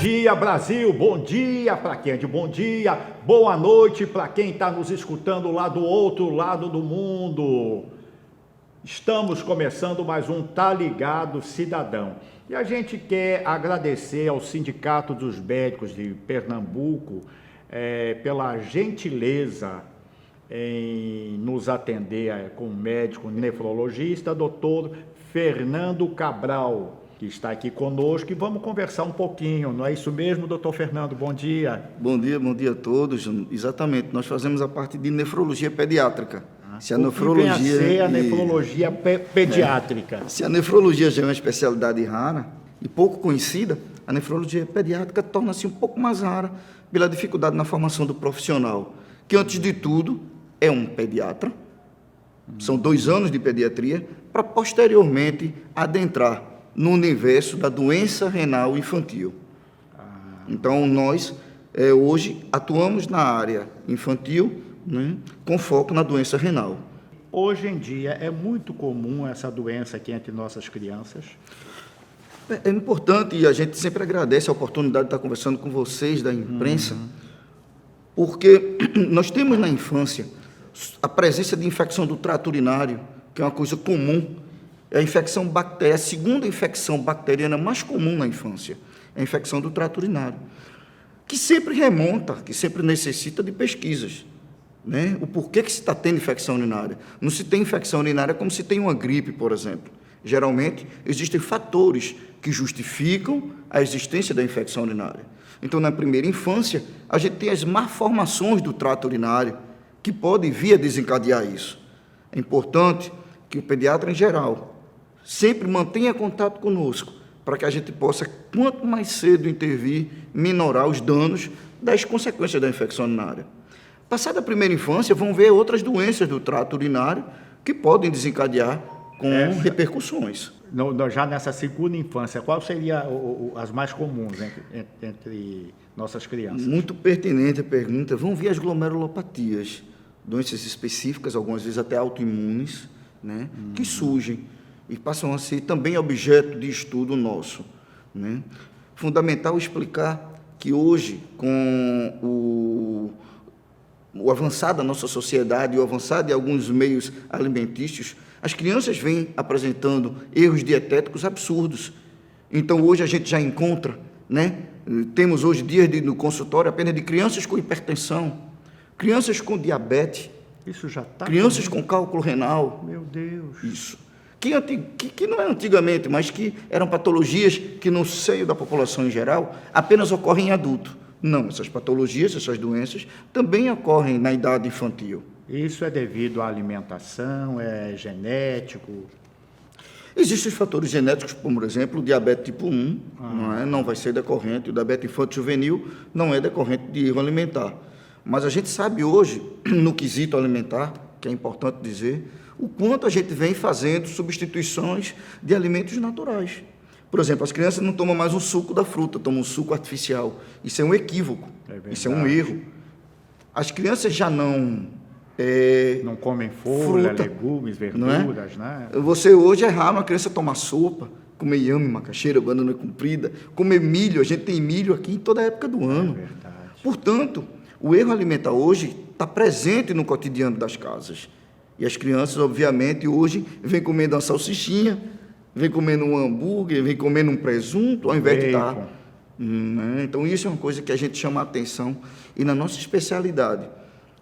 dia, Brasil! Bom dia para quem é de bom dia, boa noite para quem está nos escutando lá do outro lado do mundo. Estamos começando mais um Tá Ligado Cidadão. E a gente quer agradecer ao Sindicato dos Médicos de Pernambuco pela gentileza em nos atender com o médico nefrologista, doutor Fernando Cabral, que está aqui conosco, e vamos conversar um pouquinho, não é isso mesmo, doutor Fernando? Bom dia. Bom dia a todos. Exatamente, nós fazemos a parte de nefrologia pediátrica. Se a nefrologia vem a ser a nefrologia pediátrica. Se a nefrologia já é uma especialidade rara e pouco conhecida, a nefrologia pediátrica torna-se um pouco mais rara pela dificuldade na formação do profissional, que antes de tudo é um pediatra, são 2 anos de pediatria, para posteriormente adentrar no universo da doença renal infantil. Então, nós hoje atuamos na área infantil, né, com foco na doença renal. Hoje em dia é muito comum essa doença aqui entre nossas crianças. É importante, e a gente sempre agradece a oportunidade de estar conversando com vocês da imprensa, porque nós temos na infância a presença de infecção do trato urinário, que é uma coisa comum. É a infecção bacteriana, a segunda infecção bacteriana mais comum na infância, é a infecção do trato urinário, que sempre remonta, que sempre necessita de pesquisas, né? O porquê que se está tendo infecção urinária. Não se tem infecção urinária como se tem uma gripe, por exemplo. Geralmente, existem fatores que justificam a existência da infecção urinária. Então, na primeira infância, a gente tem as malformações do trato urinário, que podem vir a desencadear isso. É importante que o pediatra, em geral, sempre mantenha contato conosco, para que a gente possa, quanto mais cedo intervir, minorar os danos das consequências da infecção urinária. Passada a primeira infância, vão ver outras doenças do trato urinário que podem desencadear com repercussões. Já nessa segunda infância, qual seria as mais comuns entre nossas crianças? Muito pertinente a pergunta. Vão ver as glomerulopatias, doenças específicas, algumas vezes até autoimunes, né, que surgem e passam a ser também objeto de estudo nosso, né? Fundamental explicar que hoje, com o avançar da nossa sociedade e o avançar de alguns meios alimentícios, as crianças vêm apresentando erros dietéticos absurdos. Então, hoje a gente já encontra, né? Temos hoje dias no consultório apenas de crianças com hipertensão, crianças com diabetes, isso já está crianças com cálculo renal. Meu Deus! Isso. Que não é antigamente, mas que eram patologias que no seio da população em geral apenas ocorrem em adulto. Não, essas patologias, essas doenças também ocorrem na idade infantil. Isso é devido à alimentação, é genético? Existem fatores genéticos, como, por exemplo, o diabetes tipo 1, não vai ser decorrente, o diabetes infantil juvenil não é decorrente de erro alimentar. Mas a gente sabe hoje, no quesito alimentar, que é importante dizer, o quanto a gente vem fazendo substituições de alimentos naturais. Por exemplo, as crianças não tomam mais o suco da fruta, tomam um suco artificial. Isso é um equívoco, isso é um erro. As crianças já não comem folha, legumes, verduras, né? Você hoje é raro uma criança tomar sopa, comer inhame, macaxeira, banana comprida, comer milho. A gente tem milho aqui em toda a época do ano. É verdade. Portanto, o erro alimentar hoje está presente no cotidiano das casas. E as crianças, obviamente, hoje vêm comendo uma salsichinha, vêm comendo um hambúrguer, vêm comendo um presunto, ao invés de estar... Então, isso é uma coisa que a gente chama a atenção. E na nossa especialidade,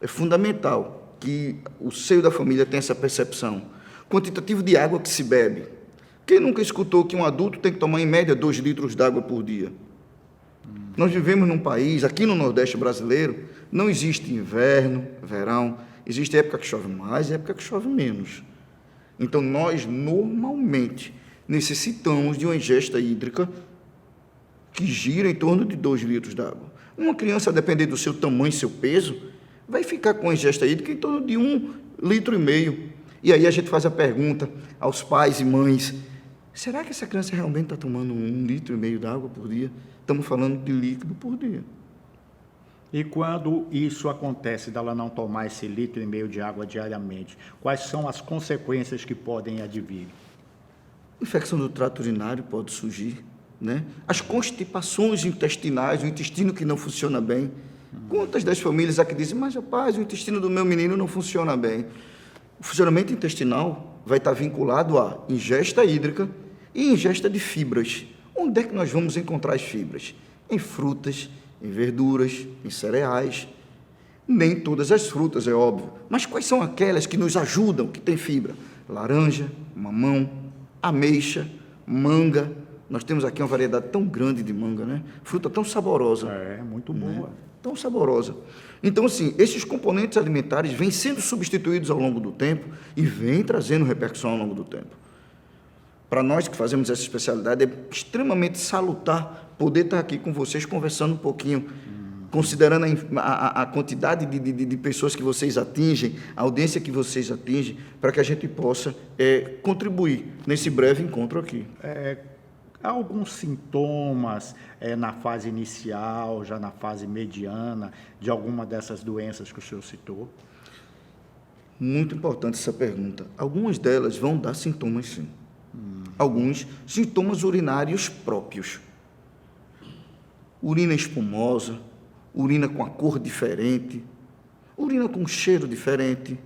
é fundamental que o seio da família tenha essa percepção. Quantitativo de água que se bebe. Quem nunca escutou que um adulto tem que tomar, em média, 2 litros de água por dia? Nós vivemos num país, aqui no Nordeste brasileiro, não existe inverno, verão, existe época que chove mais e época que chove menos. Então, nós, normalmente, necessitamos de uma ingesta hídrica que gira em torno de 2 litros de água. Uma criança, a depender do seu tamanho e seu peso, vai ficar com a ingesta hídrica em torno de 1,5 litro. E aí a gente faz a pergunta aos pais e mães, será que essa criança realmente está tomando 1,5 litro de água por dia? Estamos falando de líquido por dia. E quando isso acontece, dela não tomar esse 1,5 litro de água diariamente, quais são as consequências que podem advir? Infecção do trato urinário pode surgir, né? As constipações intestinais, o intestino que não funciona bem. Quantas das famílias aqui dizem, mas rapaz, o intestino do meu menino não funciona bem? O funcionamento intestinal vai estar vinculado à ingesta hídrica e ingesta de fibras. Onde é que nós vamos encontrar as fibras? Em frutas, em verduras, em cereais. Nem todas as frutas, é óbvio, mas quais são aquelas que nos ajudam, que têm fibra? Laranja, mamão, ameixa, manga. Nós temos aqui uma variedade tão grande de manga, né? Fruta tão saborosa. É, muito boa. Né? Tão saborosa. Então, assim, esses componentes alimentares vêm sendo substituídos ao longo do tempo e vêm trazendo repercussão ao longo do tempo. Para nós que fazemos essa especialidade, é extremamente salutar poder estar aqui com vocês conversando um pouquinho, considerando a quantidade de pessoas que vocês atingem, a audiência que vocês atingem, para que a gente possa contribuir nesse breve encontro aqui. Há alguns sintomas na fase inicial, já na fase mediana, de alguma dessas doenças que o senhor citou? Muito importante essa pergunta. Algumas delas vão dar sintomas, sim. Alguns sintomas urinários próprios. Urina espumosa, urina com a cor diferente, urina com cheiro diferente.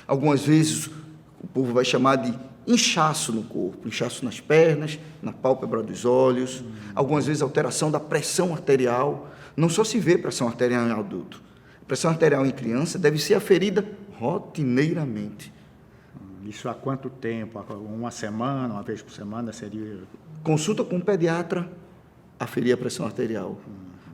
Algumas vezes o povo vai chamar de inchaço no corpo, inchaço nas pernas, na pálpebra dos olhos. Algumas vezes alteração da pressão arterial. Não só se vê pressão arterial em adulto. A pressão arterial em criança deve ser aferida rotineiramente. Isso há quanto tempo? Uma semana, uma vez por semana seria? Consulta com um pediatra, aferir a pressão arterial.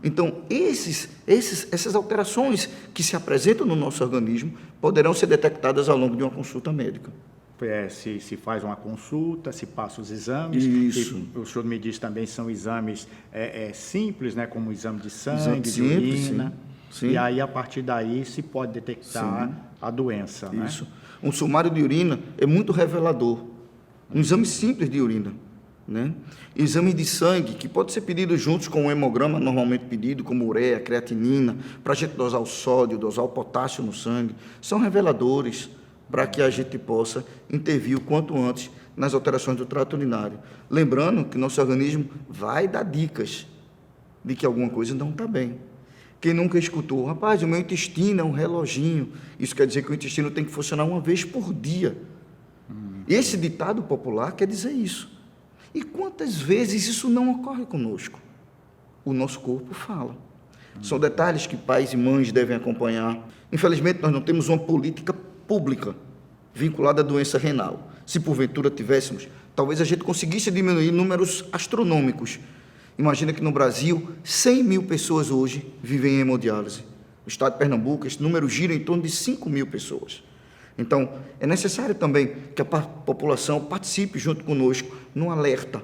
Então, essas alterações que se apresentam no nosso organismo poderão ser detectadas ao longo de uma consulta médica. Se faz uma consulta, se passa os exames. Isso. E o senhor me diz também são exames simples, né, como o exame de sangue, Exame de simples, urina. sim. E aí, a partir daí, se pode detectar a doença. Isso. Né? Um sumário de urina é muito revelador. Um exame simples de urina. Né? Exame de sangue, que pode ser pedido juntos com o hemograma normalmente pedido, como ureia, creatinina, para a gente dosar o sódio, dosar o potássio no sangue, são reveladores para que a gente possa intervir o quanto antes nas alterações do trato urinário. Lembrando que nosso organismo vai dar dicas de que alguma coisa não está bem. Quem nunca escutou, rapaz, o meu intestino é um reloginho, isso quer dizer que o intestino tem que funcionar uma vez por dia. Esse ditado popular quer dizer isso. E quantas vezes isso não ocorre conosco? O nosso corpo fala. São detalhes que pais e mães devem acompanhar. Infelizmente, nós não temos uma política pública vinculada à doença renal. Se porventura tivéssemos, talvez a gente conseguisse diminuir números astronômicos. Imagina que no Brasil, 100 mil pessoas hoje vivem em hemodiálise. No estado de Pernambuco, esse número gira em torno de 5 mil pessoas. Então, é necessário também que a população participe junto conosco no alerta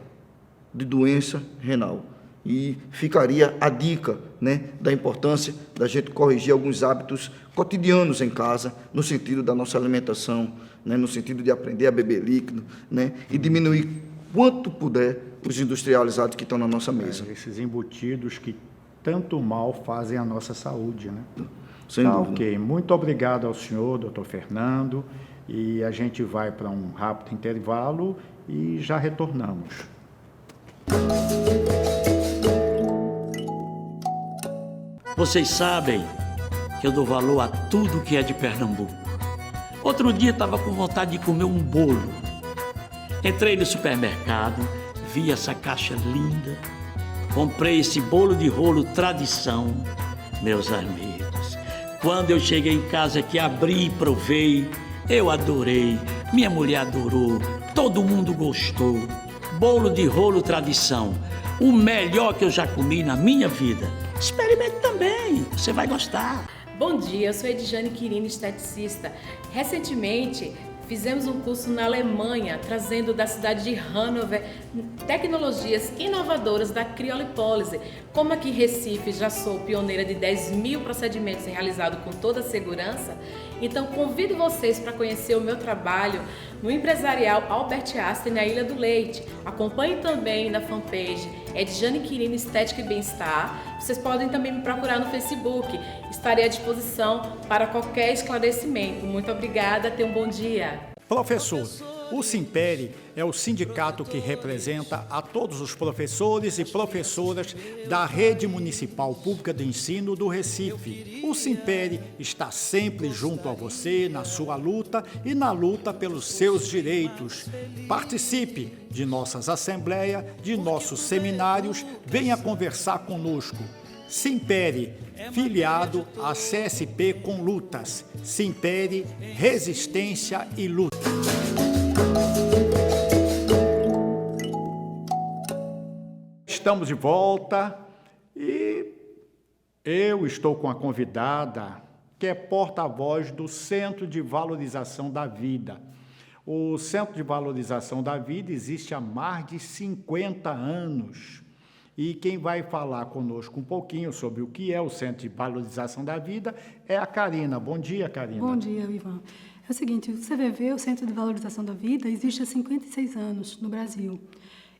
de doença renal. E ficaria a dica, né, da importância da gente corrigir alguns hábitos cotidianos em casa, no sentido da nossa alimentação, né, no sentido de aprender a beber líquido, né, e diminuir quanto puder os industrializados que estão na nossa mesa. Esses embutidos que tanto mal fazem à nossa saúde, né? Sem dúvida. Ok, muito obrigado ao senhor, doutor Fernando, e a gente vai para um rápido intervalo e já retornamos. Vocês sabem que eu dou valor a tudo que é de Pernambuco. Outro dia estava com vontade de comer um bolo. Entrei no supermercado, vi essa caixa linda, comprei esse bolo de rolo tradição, meus amigos. Quando eu cheguei em casa que abri e provei, eu adorei, minha mulher adorou, todo mundo gostou. Bolo de rolo tradição, o melhor que eu já comi na minha vida. Experimente também, você vai gostar. Bom dia, eu sou Edjane Quirino, esteticista. Recentemente, fizemos um curso na Alemanha, trazendo da cidade de Hannover tecnologias inovadoras da criolipólise. Como aqui em Recife já sou pioneira de 10 mil procedimentos realizados com toda a segurança, então convido vocês para conhecer o meu trabalho no Empresarial Albert Einstein, na Ilha do Leite. Acompanhe também na fanpage Edjane Quirino Estética e Bem-Estar. Vocês podem também me procurar no Facebook. Estarei à disposição para qualquer esclarecimento. Muito obrigada, tenha um bom dia. Professor, O Simpere é o sindicato que representa a todos os professores e professoras da Rede Municipal Pública de Ensino do Recife. O Simpere está sempre junto a você na sua luta e na luta pelos seus direitos. Participe de nossas assembleias, de nossos seminários, venha conversar conosco. Simpere, filiado à CSP com lutas. Simpere, resistência e luta. Estamos de volta e eu estou com a convidada que é porta-voz do Centro de Valorização da Vida. O Centro de Valorização da Vida existe há mais de 50 anos. E quem vai falar conosco um pouquinho sobre o que é o Centro de Valorização da Vida é a Karina. Bom dia, Karina. Bom dia, Ivan. É o seguinte, o CVV, o Centro de Valorização da Vida, existe há 56 anos no Brasil.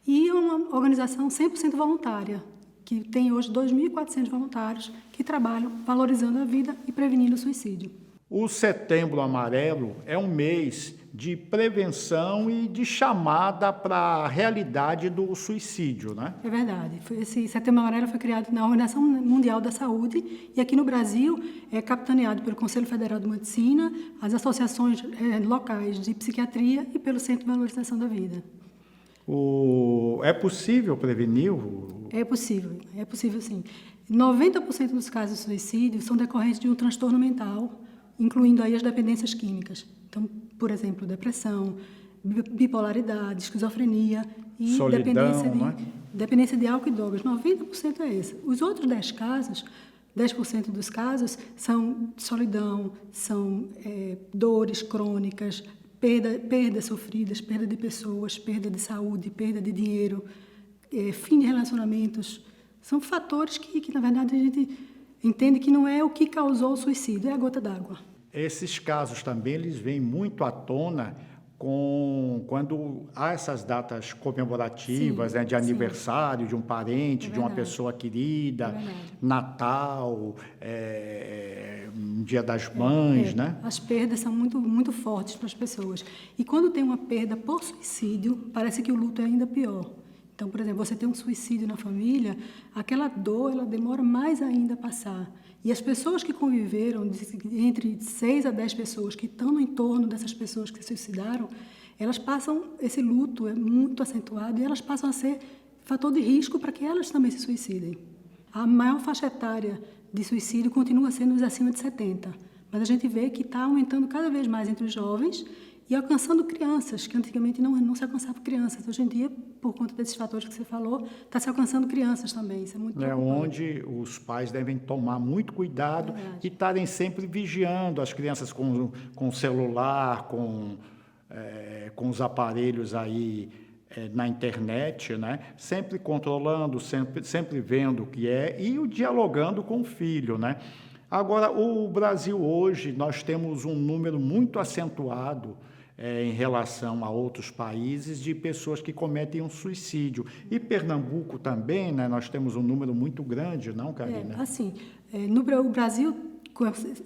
E é uma organização 100% voluntária, que tem hoje 2.400 voluntários que trabalham valorizando a vida e prevenindo o suicídio. O Setembro Amarelo é um mês de prevenção e de chamada para a realidade do suicídio, né? É verdade. Esse Setembro Amarelo foi criado na Organização Mundial da Saúde e aqui no Brasil é capitaneado pelo Conselho Federal de Medicina, as associações locais de psiquiatria e pelo Centro de Valorização da Vida. É possível prevenir? É possível sim. 90% dos casos de suicídio são decorrentes de um transtorno mental, incluindo aí as dependências químicas. Então, por exemplo, depressão, bipolaridade, esquizofrenia e solidão, dependência de álcool e drogas. 90% é esse. Os outros 10% dos casos são solidão, são dores crônicas, perdas sofridas, perda de pessoas, perda de saúde, perda de dinheiro, fim de relacionamentos. São fatores que, na verdade, a gente entende que não é o que causou o suicídio, é a gota d'água. Esses casos também eles vêm muito à tona quando há essas datas comemorativas, né, de aniversário de um parente, de uma pessoa querida, Natal, Dia das Mães, né? As perdas são muito, muito fortes para as pessoas. E quando tem uma perda por suicídio, parece que o luto é ainda pior. Então, por exemplo, você tem um suicídio na família, aquela dor, ela demora mais ainda a passar. E as pessoas que conviveram, entre 6 a 10 pessoas que estão no entorno dessas pessoas que se suicidaram, elas passam, esse luto é muito acentuado e elas passam a ser fator de risco para que elas também se suicidem. A maior faixa etária de suicídio continua sendo os acima de 70, mas a gente vê que está aumentando cada vez mais entre os jovens e alcançando crianças, que antigamente não se alcançava crianças. Hoje em dia, por conta desses fatores que você falou, está se alcançando crianças também. Isso é muito preocupante. Onde os pais devem tomar muito cuidado e estarem sempre vigiando as crianças com celular, com os aparelhos aí na internet, né? Sempre controlando, sempre vendo o que é e dialogando com o filho, né? Agora, o Brasil hoje, nós temos um número muito acentuado em relação a outros países de pessoas que cometem um suicídio. E Pernambuco também, né, nós temos um número muito grande, não, Karina? O Brasil,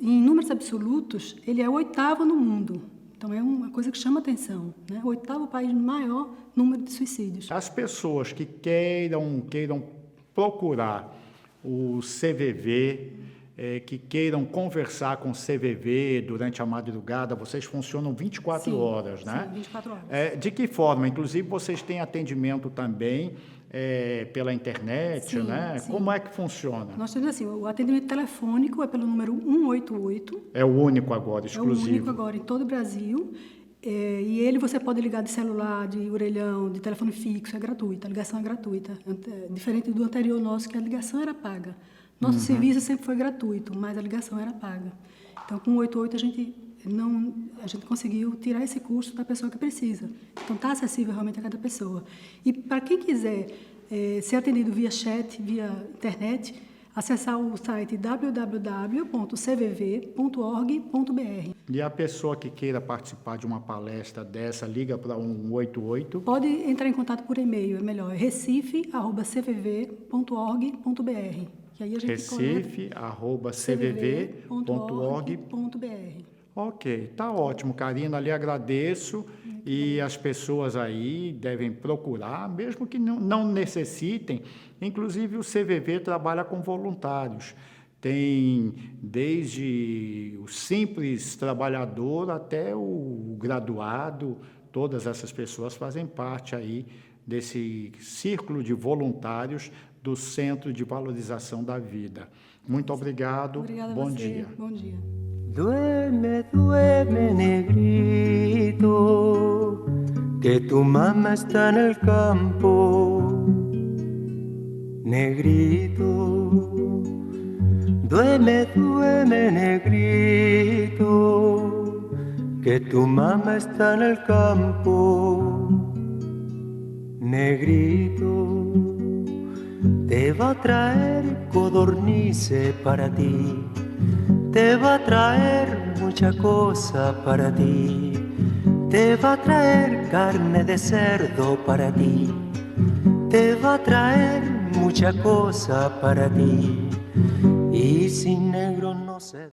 em números absolutos, ele é o 8º no mundo. Então, é uma coisa que chama atenção, né? O 8º país maior número de suicídios. As pessoas que queiram procurar o CVV, que queiram conversar com o CVV durante a madrugada, vocês funcionam 24 horas, né? Sim, 24 horas. De que forma? Inclusive, vocês têm atendimento também pela internet, né? Sim. Como é que funciona? Nós temos assim, o atendimento telefônico é pelo número 188. É o único agora, exclusivo. É o único agora em todo o Brasil. E ele você pode ligar de celular, de orelhão, de telefone fixo, é gratuito, a ligação é gratuita. Diferente do anterior nosso, que a ligação era paga. Nosso serviço sempre foi gratuito, mas a ligação era paga. Então, com o 188 a gente conseguiu tirar esse custo da pessoa que precisa. Então, está acessível realmente a cada pessoa. E para quem quiser ser atendido via chat, via internet, acessar o site www.cvv.org.br. E a pessoa que queira participar de uma palestra dessa, liga para 188? Pode entrar em contato por e-mail, é melhor, recife@cvv.org.br. Recife@cvv.org.br. Ok, tá ótimo, Karina, lhe agradeço E as pessoas aí devem procurar, mesmo que não necessitem. Inclusive o CVV trabalha com voluntários. Tem desde o simples trabalhador até o graduado, todas essas pessoas fazem parte aí desse círculo de voluntários do Centro de Valorização da Vida. Muito obrigado. Obrigada a Bom você. dia. Bom dia. Duerme, duerme, negrito, que tu mamá está en el campo. Negrito, duerme, duerme, negrito, que tu mamá está en el campo. Negrito, te va a traer codornices para ti. Te va a traer mucha cosa para ti. Te va a traer carne de cerdo para ti. Te va a traer mucha cosa para ti. Y sin negro no se